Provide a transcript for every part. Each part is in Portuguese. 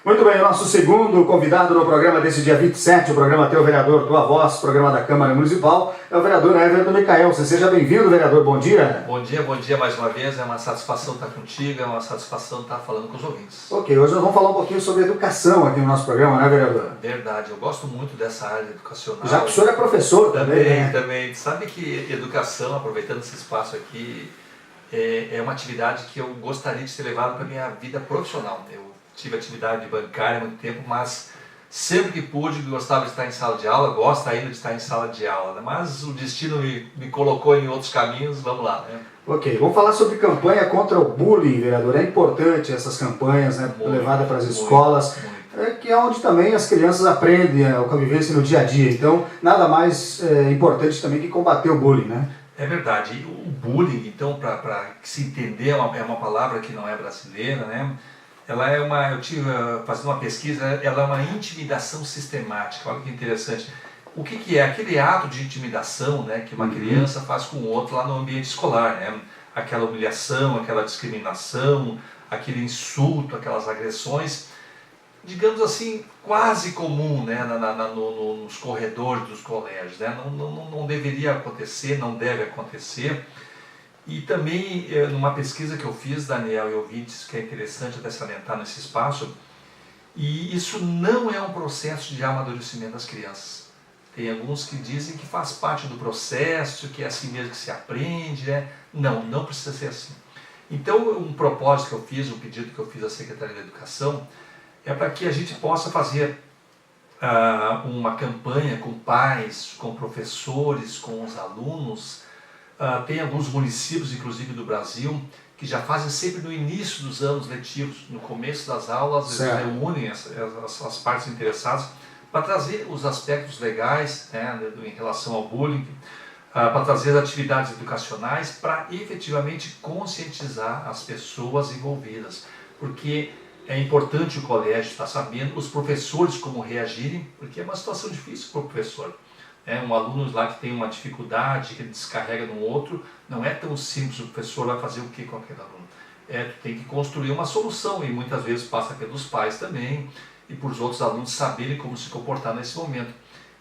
Muito bem, o nosso segundo convidado no programa desse dia 27, o programa Teu Vereador, Tua Voz, programa da Câmara Municipal, é o vereador Everton Micael. Você seja bem-vindo, vereador, bom dia. Bom dia mais uma vez, é uma satisfação estar contigo, é uma satisfação estar falando com os ouvintes. Ok, hoje nós vamos falar um pouquinho sobre educação aqui no nosso programa, né, vereador? Verdade, eu gosto muito dessa área educacional. Já que o senhor é professor também, né? Também. Sabe que educação, aproveitando esse espaço aqui, é uma atividade que eu gostaria de ter levado para a minha vida profissional. Eu tive atividade bancária há muito tempo, mas sempre que pude, gostava de estar em sala de aula, gosto ainda de estar em sala de aula, né? Mas o destino me colocou em outros caminhos, vamos lá, né? Ok, vamos falar sobre campanha contra o bullying, vereador. É importante essas campanhas, né, levadas para as escolas, que é onde também as crianças aprendem a convivência no dia a dia. Então, nada mais importante também que combater o bullying, né? É verdade. O bullying, então, para se entender, é uma palavra que não é brasileira, né? Ela é eu tive fazendo uma pesquisa, ela é uma intimidação sistemática. Olha que interessante. O que é? Aquele ato de intimidação, né, que uma criança faz com o outro lá no ambiente escolar, né? Aquela humilhação, aquela discriminação, aquele insulto, aquelas agressões, digamos assim, quase comum, né, nos corredores dos colégios, né? Não deveria acontecer, não deve acontecer. E também, numa pesquisa que eu fiz, Daniel e ouvintes, que é interessante até salientar nesse espaço, e isso não é um processo de amadurecimento das crianças. Tem alguns que dizem que faz parte do processo, que é assim mesmo que se aprende, né? Não precisa ser assim. Então, um propósito que eu fiz, um pedido que eu fiz à Secretaria da Educação, é para que a gente possa fazer uma campanha com pais, com professores, com os alunos. Tem alguns municípios, inclusive do Brasil, que já fazem sempre no início dos anos letivos, no começo das aulas, eles reúnem as partes interessadas para trazer os aspectos legais, né, em relação ao bullying, para trazer atividades educacionais para efetivamente conscientizar as pessoas envolvidas, porque é importante o colégio estar sabendo, os professores como reagirem, porque é uma situação difícil para o professor. Um aluno lá que tem uma dificuldade, que ele descarrega no outro, não é tão simples, o professor vai fazer o que com aquele aluno? Tu tem que construir uma solução, e muitas vezes passa pelos pais também, e por os outros alunos saberem como se comportar nesse momento.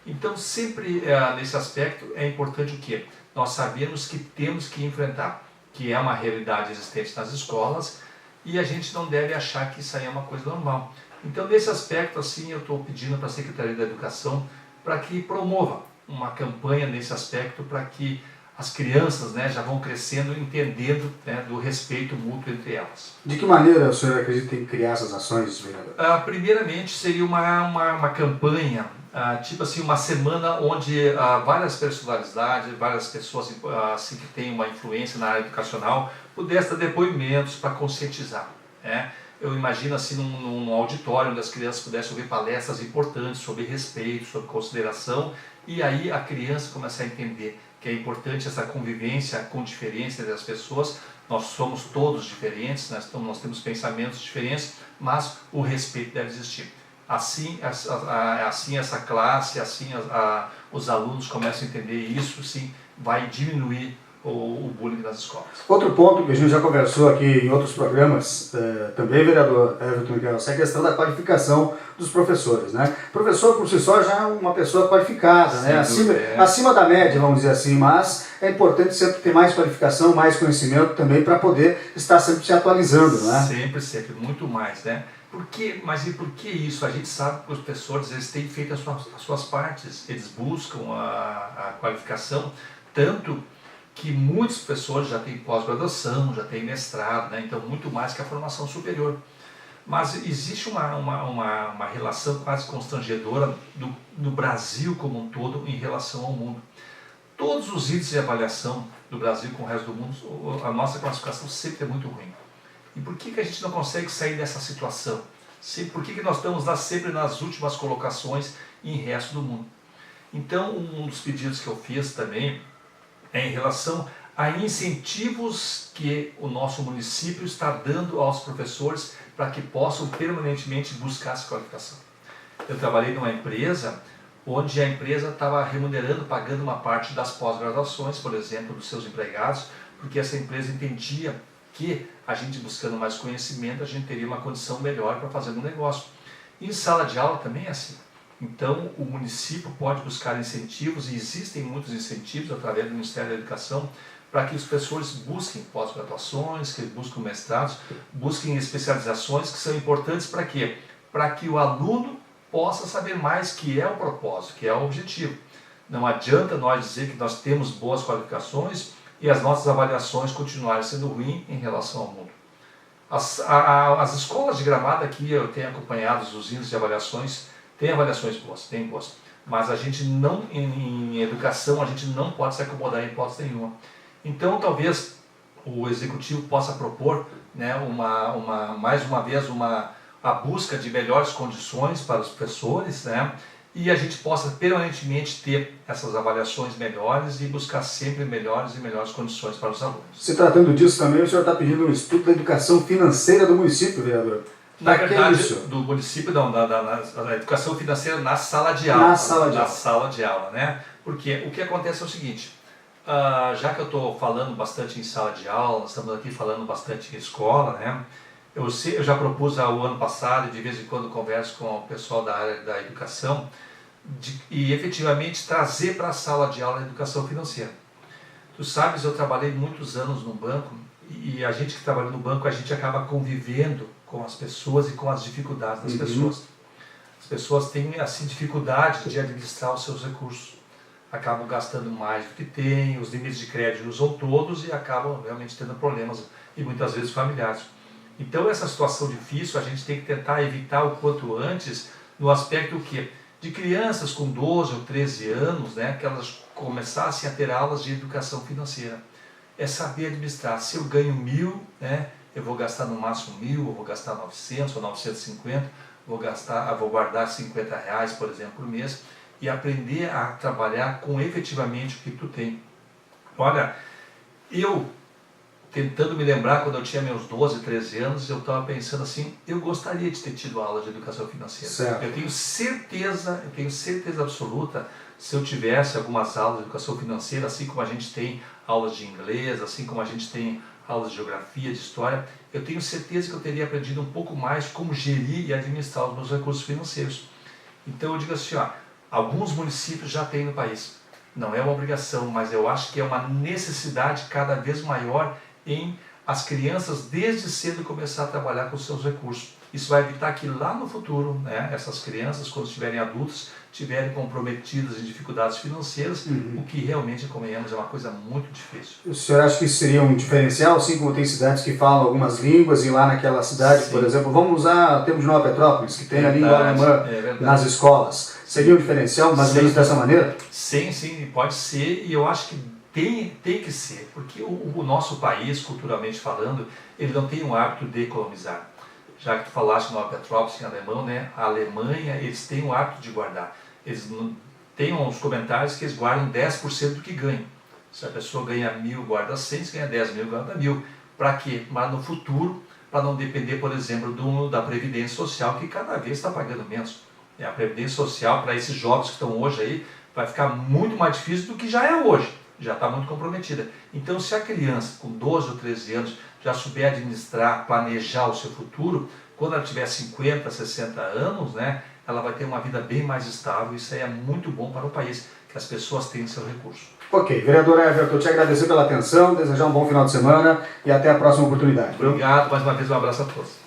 Então, sempre nesse aspecto é importante o quê? Nós sabemos que temos que enfrentar, que é uma realidade existente nas escolas, e a gente não deve achar que isso aí é uma coisa normal. Então, nesse aspecto, assim, eu estou pedindo para a Secretaria da Educação para que promova uma campanha nesse aspecto, para que as crianças, né, já vão crescendo, entendendo, né, do respeito mútuo entre elas. De que maneira o senhor acredita em criar essas ações, vereador? Primeiramente, seria uma campanha, tipo assim, uma semana onde várias personalidades, várias pessoas assim, que têm uma influência na área educacional, pudessem dar depoimentos para conscientizar, né? Eu imagino assim num auditório onde as crianças pudessem ouvir palestras importantes sobre respeito, sobre consideração, e aí a criança começa a entender que é importante essa convivência com diferença das pessoas. Nós somos todos diferentes, nós temos pensamentos diferentes, mas o respeito deve existir. Assim essa classe, os alunos começam a entender isso, sim, vai diminuir o bullying nas escolas. Outro ponto que a gente já conversou aqui em outros programas, também, vereador Everton Micael, é a questão da qualificação dos professores, né? O professor, por si só, já é uma pessoa qualificada, né? Acima da média, vamos dizer assim, mas é importante sempre ter mais qualificação, mais conhecimento também para poder estar sempre se atualizando, né? Sempre, muito mais, né? Mas e por que isso? A gente sabe que os professores, eles têm feito as suas partes, eles buscam a qualificação, tanto que muitos professores já têm pós-graduação, já têm mestrado, né? Então muito mais que a formação superior. Mas existe uma relação quase constrangedora do Brasil como um todo em relação ao mundo. Todos os índices de avaliação do Brasil com o resto do mundo, a nossa classificação sempre é muito ruim. E por que a gente não consegue sair dessa situação? Por que nós estamos lá sempre nas últimas colocações em resto do mundo? Então, um dos pedidos que eu fiz também é em relação a incentivos que o nosso município está dando aos professores para que possam permanentemente buscar essa qualificação. Eu trabalhei numa empresa onde a empresa estava remunerando, pagando uma parte das pós-graduações, por exemplo, dos seus empregados, porque essa empresa entendia que a gente buscando mais conhecimento, a gente teria uma condição melhor para fazer um negócio. Em sala de aula também é assim. Então, o município pode buscar incentivos, e existem muitos incentivos através do Ministério da Educação, para que os professores busquem pós-graduações, que busquem mestrados, busquem especializações, que são importantes para quê? Para que o aluno possa saber mais que é o propósito, que é o objetivo. Não adianta nós dizer que nós temos boas qualificações e as nossas avaliações continuarem sendo ruins em relação ao mundo. As escolas de Gramado aqui, eu tenho acompanhado os índices de avaliações, tem avaliações boas, tem boas, mas a gente não, em educação, a gente não pode se acomodar em hipótese nenhuma. Então, talvez o executivo possa propor, né, mais uma vez, a busca de melhores condições para os professores, né, e a gente possa permanentemente ter essas avaliações melhores e buscar sempre melhores e melhores condições para os alunos. Se tratando disso também, o senhor está pedindo um estudo da educação financeira do município, vereador? Na verdade, do município, não, da educação financeira na sala de aula. Na sala de aula, né? Porque o que acontece é o seguinte, já que eu estou falando bastante em sala de aula, nós estamos aqui falando bastante em escola, né? Eu já propus o ano passado, de vez em quando converso com o pessoal da área da educação, e efetivamente trazer para a sala de aula a educação financeira. Tu sabes, eu trabalhei muitos anos no banco, e a gente que trabalha no banco, a gente acaba convivendo com as pessoas e com as dificuldades das pessoas. As pessoas têm assim, dificuldade de administrar os seus recursos. Acabam gastando mais do que têm, os limites de crédito usam todos e acabam realmente tendo problemas, e muitas vezes familiares. Então, essa situação difícil a gente tem que tentar evitar o quanto antes, no aspecto que de crianças com 12 ou 13 anos, né, que elas começassem a ter aulas de educação financeira. É saber administrar. Se eu ganho 1.000, né, eu vou gastar no máximo 1.000, eu vou gastar 900 ou 950, vou guardar R$50, por exemplo, por mês, e aprender a trabalhar com efetivamente o que tu tem. Olha, eu tentando me lembrar, quando eu tinha meus 12, 13 anos, eu estava pensando assim, eu gostaria de ter tido aula de educação financeira. Certo. Eu tenho certeza absoluta, se eu tivesse algumas aulas de educação financeira, assim como a gente tem aulas de inglês, assim como a gente tem aulas de geografia, de história, eu tenho certeza que eu teria aprendido um pouco mais como gerir e administrar os meus recursos financeiros. Então eu digo assim, alguns municípios já têm no país. Não é uma obrigação, mas eu acho que é uma necessidade cada vez maior em as crianças desde cedo começar a trabalhar com os seus recursos. Isso vai evitar que lá no futuro, né, essas crianças, quando estiverem adultos, estiverem comprometidas em dificuldades financeiras, o que realmente, convenhamos, é uma coisa muito difícil. O senhor acha que isso seria um diferencial, assim como tem cidades que falam algumas línguas, e lá naquela cidade, por exemplo, vamos usar o termo de Nova Petrópolis, que tem a língua alemã nas escolas. Seria um diferencial, mais ou menos dessa maneira? Sim, pode ser, e eu acho que tem que ser, porque o nosso país, culturalmente falando, ele não tem um hábito de economizar. Já que tu falaste no Nova Petrópolis, em alemão, né? A Alemanha, eles têm o hábito de guardar. Eles têm uns comentários que eles guardam 10% do que ganham. Se a pessoa ganha 1.000, guarda 100, se ganha 10.000, guarda 1.000. Para quê? Mas no futuro, para não depender, por exemplo, da Previdência Social, que cada vez está pagando menos. A Previdência Social, para esses jovens que estão hoje aí, vai ficar muito mais difícil do que já é hoje. Já está muito comprometida. Então, se a criança com 12 ou 13 anos já souber administrar, planejar o seu futuro, quando ela tiver 50, 60 anos, né, ela vai ter uma vida bem mais estável. Isso aí é muito bom para o país, que as pessoas tenham seu recurso. Ok, vereador Everton, eu te agradecer pela atenção, desejar um bom final de semana e até a próxima oportunidade. Obrigado, mais uma vez um abraço a todos.